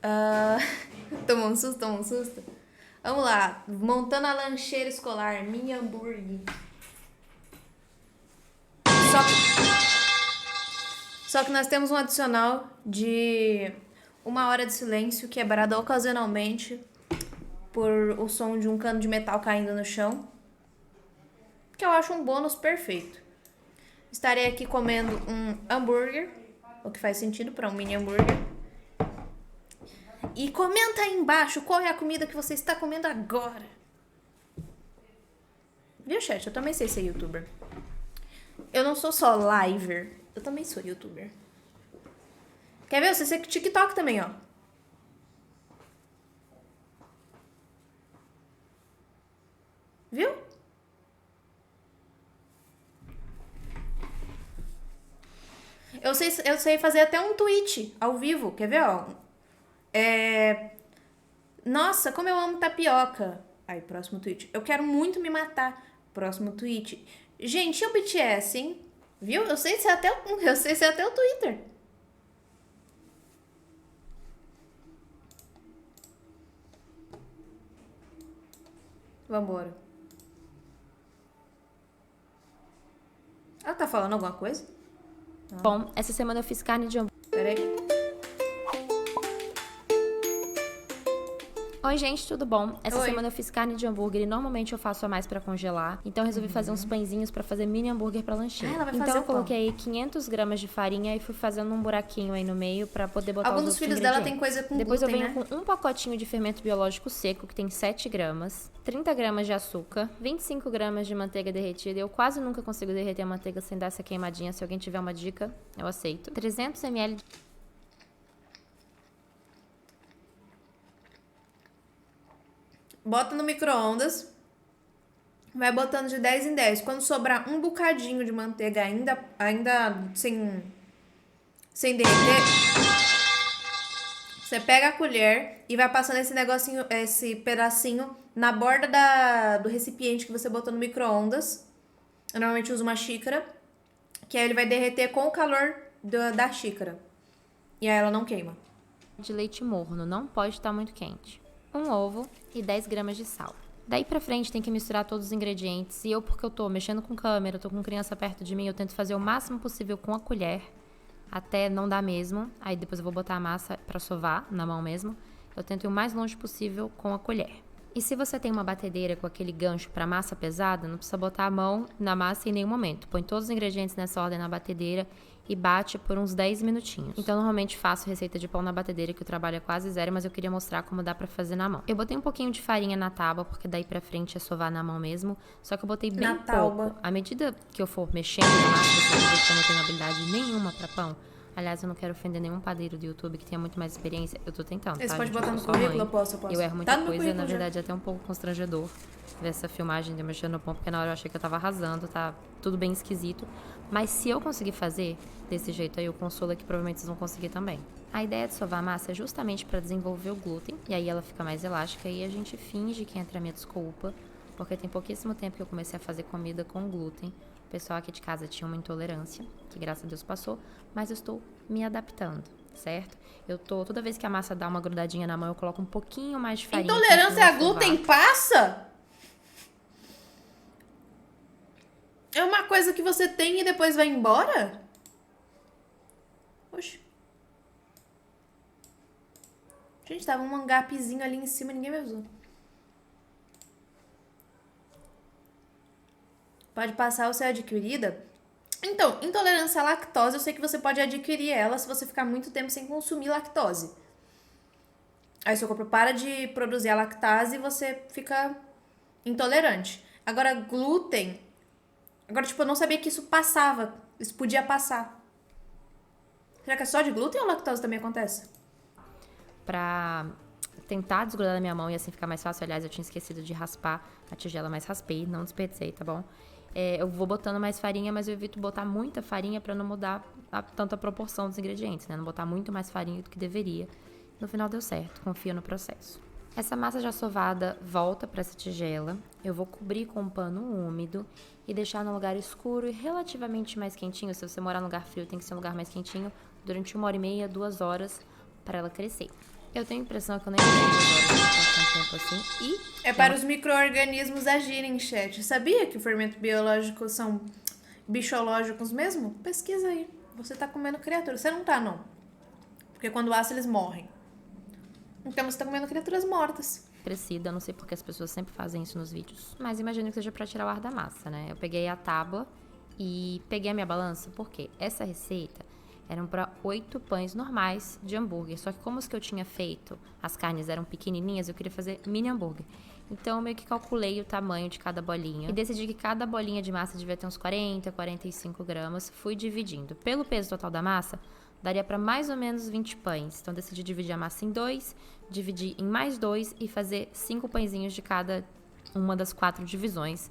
Ah, tomou um susto, tomou um susto. Vamos lá, montando a lancheira escolar, mini hambúrguer. Só que nós temos um adicional de 1 hora de silêncio quebrado ocasionalmente por o som de um cano de metal caindo no chão, que eu acho um bônus perfeito. Estarei aqui comendo um hambúrguer, o que faz sentido para um mini hambúrguer. E comenta aí embaixo qual é a comida que você está comendo agora. Viu, chat? Eu também sei ser youtuber. Eu não sou só liver, eu também sou youtuber. Quer ver? Eu sei ser TikTok também, ó. Viu? Eu sei fazer até um tweet ao vivo. Quer ver, ó? Nossa, como eu amo tapioca. Aí, próximo tweet. Eu quero muito me matar. Próximo tweet. Gente, e o BTS, hein? Viu? Eu sei ser até o Twitter. Vambora. Ela tá falando alguma coisa? Bom, essa semana eu fiz carne de hambúrguer. Peraí. Oi, gente, tudo bom? Essa Oi. semana eu fiz carne de hambúrguer e normalmente eu faço a mais pra congelar. Então eu resolvi fazer uns pãezinhos pra fazer mini hambúrguer pra lancheira. Ela vai Então fazer eu o pão. coloquei 500 gramas de farinha e fui fazendo um buraquinho aí no meio pra poder botar Alguns os dos outros filhos dela ingredientes. tem coisa com Depois glúten, eu venho né? com um pacotinho de fermento biológico seco, que tem 7 gramas, 30 gramas de açúcar, 25 gramas de manteiga derretida. Eu quase nunca consigo derreter a manteiga sem dar essa queimadinha. Se alguém tiver uma dica, eu aceito. 300 ml de Bota no micro-ondas. Vai botando de 10 em 10. Quando sobrar um bocadinho de manteiga ainda sem derreter, você pega a colher e vai passando esse negocinho, esse pedacinho na borda do recipiente que você botou no micro-ondas. Eu normalmente uso uma xícara, que aí ele vai derreter com o calor da xícara. E aí ela não queima. leite morno, não pode estar muito quente. Um ovo e 10 gramas de sal. Daí pra frente tem que misturar todos os ingredientes. E eu, porque eu tô mexendo com câmera, eu tô com criança perto de mim, eu tento fazer o máximo possível com a colher, até não dar mesmo. Aí depois eu vou botar a massa pra sovar na mão mesmo. Eu tento ir o mais longe possível com a colher. E se você tem uma batedeira com aquele gancho para massa pesada, não precisa botar a mão na massa em nenhum momento. Põe todos os ingredientes nessa ordem na batedeira e bate por uns 10 minutinhos. Então, normalmente faço receita de pão na batedeira, que o trabalho é quase zero, mas eu queria mostrar como dá pra fazer na mão. Eu botei um pouquinho de farinha na tábua, porque daí pra frente é sovar na mão mesmo. Só que eu botei bem pouco. À medida que eu for mexendo na massa, você vai ver que eu não tenho habilidade nenhuma pra pão. Aliás, eu não quero ofender nenhum padeiro do YouTube que tenha muito mais experiência. Eu tô tentando, Você tá, pode gente? botar Eu no sou currículo? mãe. Eu posso. Eu erro muita Tá no coisa, currículo na já. verdade é até um pouco constrangedor ver essa filmagem de eu mexendo no pão, porque na hora eu achei que eu tava arrasando, tá tudo bem esquisito. Mas se eu conseguir fazer desse jeito aí, eu consolo que provavelmente vocês vão conseguir também. A ideia de sovar a massa é justamente para desenvolver o glúten, e aí ela fica mais elástica, e a gente finge que entra a minha desculpa, porque tem pouquíssimo tempo que eu comecei a fazer comida com glúten. O pessoal aqui de casa tinha uma intolerância, que graças a Deus passou, mas eu estou me adaptando, certo? Toda vez que a massa dá uma grudadinha na mão, eu coloco um pouquinho mais de farinha. Intolerância a glúten passa? É uma coisa que você tem e depois vai embora? Oxi. Gente, tava um mangapezinho ali em cima e ninguém me avisou. Pode passar ou ser adquirida? Então, intolerância à lactose, eu sei que você pode adquirir ela se você ficar muito tempo sem consumir lactose. Aí seu corpo para de produzir a lactase e você fica intolerante. Agora, glúten... Agora, tipo, eu não sabia que isso passava. Isso podia passar. Será que é só de glúten ou lactose também acontece? Pra tentar desgrudar da minha mão e assim ficar mais fácil. Aliás, eu tinha esquecido de raspar a tigela, mas raspei, não desperdicei, tá bom? Eu vou botando mais farinha, mas eu evito botar muita farinha pra não mudar tanto a proporção dos ingredientes, né? Não botar muito mais farinha do que deveria. No final deu certo, confio no processo. Essa massa já sovada volta para essa tigela. Eu vou cobrir com um pano úmido e deixar num lugar escuro e relativamente mais quentinho. Se você morar num lugar frio, tem que ser um lugar mais quentinho durante 1h30, 2 horas para ela crescer. Eu tenho a impressão que eu nem sei tanto tempo assim. E É para os micro-organismos agirem, chat. Sabia que fermentos biológicos são bichológicos mesmo? Pesquisa aí. Você tá comendo criaturas. Você não tá, não. Porque quando assa, eles morrem. Então você tá comendo criaturas mortas. crescida, eu não sei porque as pessoas sempre fazem isso nos vídeos. Mas imagino que seja pra tirar o ar da massa, né? Eu peguei a tábua e peguei a minha balança, porque essa receita eram para 8 pães normais de hambúrguer. Só que como os que eu tinha feito, as carnes eram pequenininhas, eu queria fazer mini hambúrguer. Então eu meio que calculei o tamanho de cada bolinha e decidi que cada bolinha de massa devia ter uns 40, 45 gramas. Fui dividindo. Pelo peso total da massa, daria para mais ou menos 20 pães. Então decidi dividir a massa em 2, dividir em mais 2 e fazer 5 pãezinhos de cada uma das 4 divisões.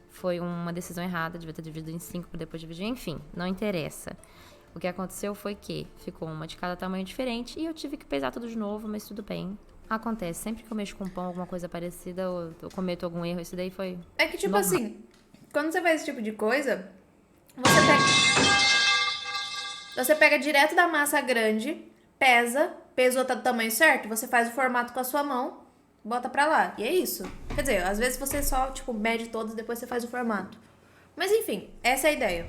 Foi uma decisão errada, devia ter dividido em 5 para depois dividir. Enfim, não interessa. O que aconteceu foi que ficou uma de cada tamanho diferente e eu tive que pesar tudo de novo, mas tudo bem. Acontece, sempre que eu mexo com pão, alguma coisa parecida, eu cometo algum erro. Esse daí foi É que, tipo normal. assim, quando você faz esse tipo de coisa, você pega direto da massa grande, pesou tá do tamanho certo, você faz o formato com a sua mão, bota pra lá. E é isso. Quer dizer, às vezes você só, tipo, mede todos e depois você faz o formato. Mas enfim, essa é a ideia.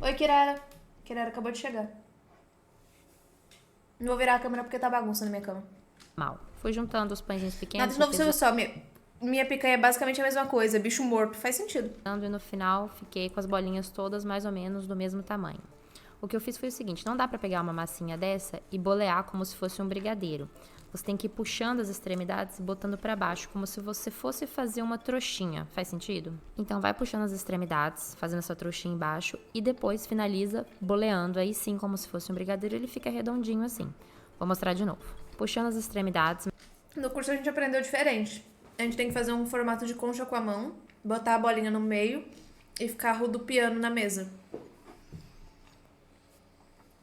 Oi, Kirara. Kirara acabou de chegar. Não vou virar a câmera porque tá bagunça na minha cama. Mal. Fui juntando os pãezinhos pequenos. Nada de novo, Silvio só. Minha picanha é basicamente a mesma coisa. Bicho morto. Faz sentido. E no final fiquei com as bolinhas todas mais ou menos do mesmo tamanho. O que eu fiz foi o seguinte, não dá pra pegar uma massinha dessa e bolear como se fosse um brigadeiro. Você tem que ir puxando as extremidades e botando pra baixo, como se você fosse fazer uma trouxinha. Faz sentido? Então vai puxando as extremidades, fazendo essa trouxinha embaixo e depois finaliza boleando. Aí sim, como se fosse um brigadeiro, ele fica redondinho assim. Vou mostrar de novo. Puxando as extremidades. No curso a gente aprendeu diferente. A gente tem que fazer um formato de concha com a mão, botar a bolinha no meio e ficar rodopiando na mesa.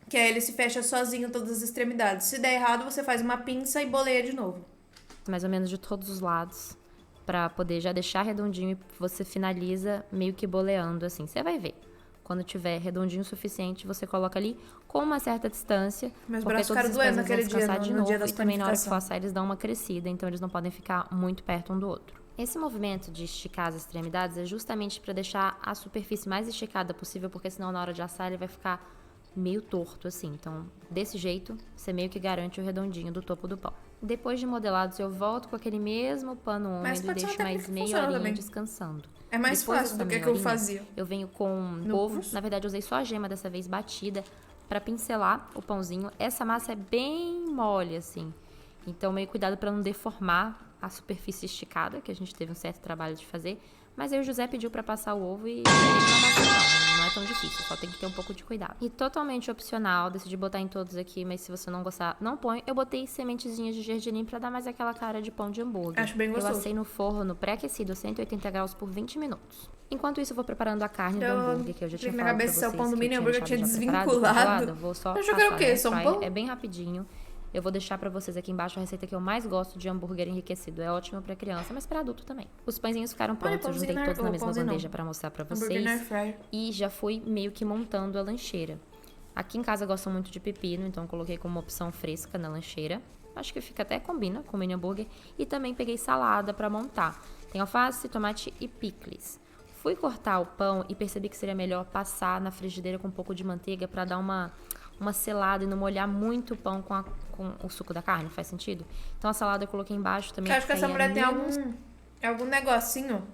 Que aí ele se fecha sozinho todas as extremidades. Se der errado, você faz uma pinça e boleia de novo. Mais ou menos de todos os lados, pra poder já deixar redondinho e você finaliza meio que boleando assim. Você vai ver. Quando tiver redondinho o suficiente, você coloca ali com uma certa distância. Meus porque braços todos ficaram os doendo pães vão naquele dia, descansar de no novo, dia da e também na hora que for panificação. assar eles dão uma crescida, então eles não podem ficar muito perto um do outro. Esse movimento de esticar as extremidades é justamente para deixar a superfície mais esticada possível, porque senão na hora de assar ele vai ficar meio torto assim. Então, desse jeito, você meio que garante o redondinho do topo do pão. Depois de modelados, eu volto com aquele mesmo pano Mas úmido e pode ser uma deixo mais técnica que meia funciona horinha também. descansando. É mais Depois fácil dessa do que meia eu horinha, fazia. eu venho com No ovo. curso. Na verdade, eu usei só a gema dessa vez batida para pincelar o pãozinho. Essa massa é bem mole, assim. Então, meio cuidado para não deformar a superfície esticada, que a gente teve um certo trabalho de fazer. Mas aí o José pediu para passar o ovo e não é tão difícil, só tem que ter um pouco de cuidado. E totalmente opcional, decidi botar em todos aqui, mas se você não gostar, não põe. Eu botei sementezinhas de gergelim para dar mais aquela cara de pão de hambúrguer. Acho bem Eu gostoso. assei no forno pré-aquecido a 180 graus por 20 minutos. Enquanto isso, eu vou preparando a carne do hambúrguer, que eu já tinha na falado pra cabeça vocês o pão do que mini eu hambúrguer tinha tinha deixado já preparado, desvinculado. congelado. Vou só Eu achei que era passar o quê? na Só um airfryer. pão? É bem rapidinho. Eu vou deixar pra vocês aqui embaixo a receita que eu mais gosto de hambúrguer enriquecido. É ótimo pra criança, mas pra adulto também. Os pãezinhos ficaram prontos, eu juntei todos na mesma bandeja pra mostrar pra Hambúrguer na vocês. airfryer. E já fui meio que montando a lancheira. Aqui em casa gostam muito de pepino, então coloquei como opção fresca na lancheira. Acho que fica até combina com o mini hambúrguer. E também peguei salada pra montar. Tem alface, tomate e picles. Fui cortar o pão e percebi que seria melhor passar na frigideira com um pouco de manteiga pra dar uma selada e não molhar muito o pão com o suco da carne, faz sentido? Então a salada eu coloquei embaixo também. Eu acho que essa mulher tem algum negocinho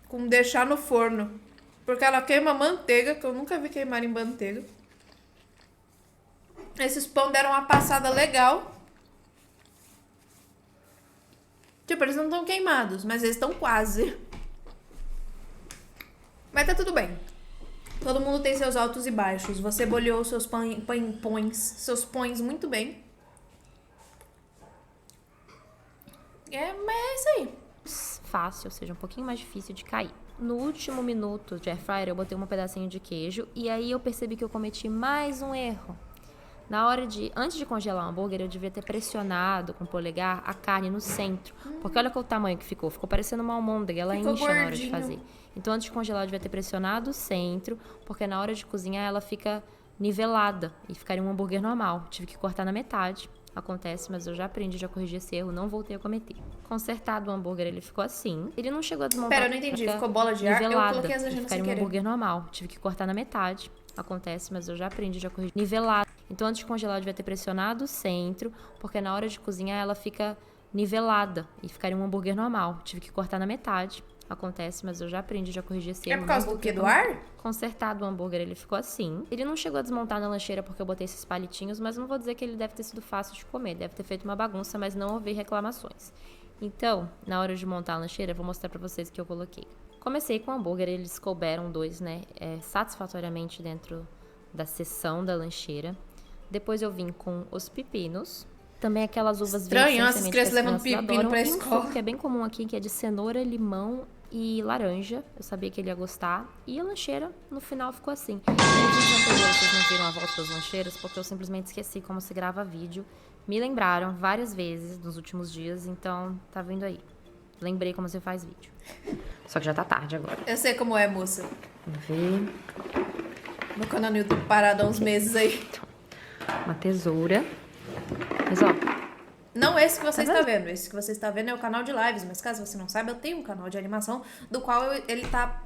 com deixar no forno. Porque ela queima manteiga, que eu nunca vi queimar em manteiga. Esses pão deram uma passada legal. Tipo, eles não estão queimados, mas eles estão quase. Mas tá tudo bem. Todo mundo tem seus altos e baixos. Você boleou seus seus pães muito bem. Mas é isso aí. Fácil, ou seja, um pouquinho mais difícil de cair. No último minuto de air fryer, eu botei um pedacinho de queijo e aí eu percebi que eu cometi mais um erro. Antes de congelar o hambúrguer, eu devia ter pressionado com o polegar a carne no centro. Porque olha qual o tamanho que ficou. Ficou parecendo uma almôndega, ela Ficou incha na hora de gordinho. fazer. Então, antes de congelar, eu devia ter pressionado o centro, porque na hora de cozinhar ela fica nivelada e ficaria um hambúrguer normal. Tive que cortar na metade. Acontece, mas eu já aprendi, já corrigi esse erro, não voltei a cometer. Consertado o hambúrguer, ele ficou assim. Ele não chegou a desmontar. Pera, eu não entendi. Ficou bola de ar? Eu coloquei as legendas sem ficaria um querer. hambúrguer normal. Tive que cortar na metade. Acontece, mas eu já aprendi, já corrigi. Nivelado. Então, antes de congelar, eu devia ter pressionado o centro, porque na hora de cozinhar ela fica nivelada e ficaria um hambúrguer normal. Tive que cortar na metade. Acontece, mas eu já aprendi, já corrigi esse erro. É por causa do quê? Do ar? Consertado o hambúrguer, ele ficou assim. Ele não chegou a desmontar na lancheira porque eu botei esses palitinhos, mas não vou dizer que ele deve ter sido fácil de comer. Deve ter feito uma bagunça, mas não ouvi reclamações. Então, na hora de montar a lancheira, eu vou mostrar pra vocês o que eu coloquei. Comecei com o hambúrguer, eles couberam dois, né, satisfatoriamente dentro da seção da lancheira. Depois eu vim com os pepinos. Também aquelas uvas verdes Estranho, essas crianças levando pepino pra e um escola. suco que é bem comum aqui, que é de cenoura, limão e laranja. Eu sabia que ele ia gostar. E a lancheira, no final, ficou assim. No vídeo anterior, vocês não viram a volta das lancheiras, porque eu simplesmente esqueci como se grava vídeo. Me lembraram várias vezes nos últimos dias, então tá vendo aí. Lembrei como se faz vídeo. Só que já tá tarde agora. Eu sei como é, moça. Vamos ver. Meu canal no YouTube parado há uns meses aí. Uma tesoura. Mas ó, Não esse que você está vendo. Esse que você está vendo é o canal de lives. Mas caso você não saiba, eu tenho um canal de animação do qual ele tá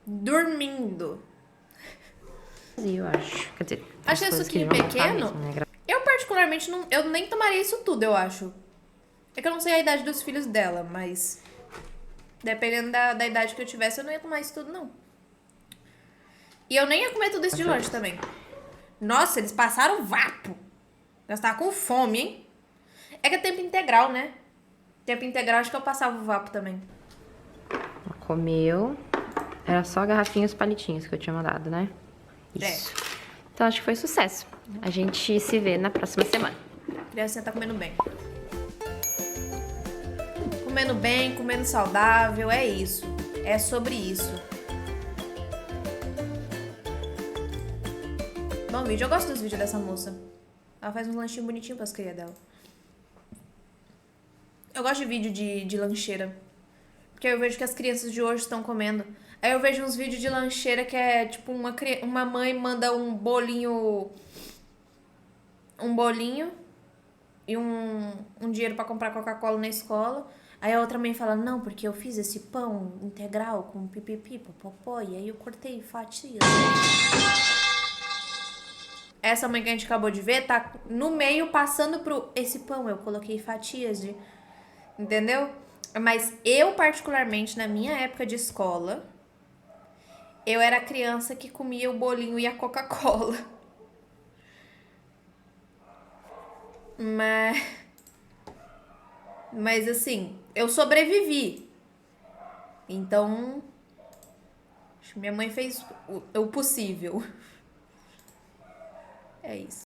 dormindo. eu acho. Quer dizer, Achei isso aqui pequeno. Eu particularmente não... Eu nem tomaria isso tudo, eu acho. É que eu não sei a idade dos filhos dela, mas... Dependendo da idade que eu tivesse, eu não ia tomar isso tudo, não. E eu nem ia comer tudo isso de lanche também. Nossa, eles passaram vapo. Nós tava com fome, hein? É que é tempo integral, né? Tempo integral, acho que eu passava o vapo também. Comeu. Era só a garrafinha e os palitinhos que eu tinha mandado, né? Isso. Então, acho que foi sucesso. A gente se vê na próxima semana. A criança tá comendo bem. Comendo bem, comendo saudável, é isso. É sobre isso. Bom vídeo, eu gosto dos vídeos dessa moça. Ela faz uns lanchinhos bonitinhos pras crias dela. Eu gosto de vídeo de lancheira. Porque eu vejo que as crianças de hoje estão comendo. Aí eu vejo uns vídeos de lancheira que é tipo uma mãe manda um bolinho. Um bolinho e um dinheiro pra comprar Coca-Cola na escola. Aí a outra mãe fala, não, porque eu fiz esse pão integral com pipipi, popopó, e aí eu cortei fatias. Essa mãe que a gente acabou de ver tá no meio passando pro... Esse pão eu coloquei fatias de... Entendeu? Mas eu, particularmente, na minha época de escola, eu era a criança que comia o bolinho e a Coca-Cola. Mas assim, eu sobrevivi. Então, acho que minha mãe fez o possível. É isso.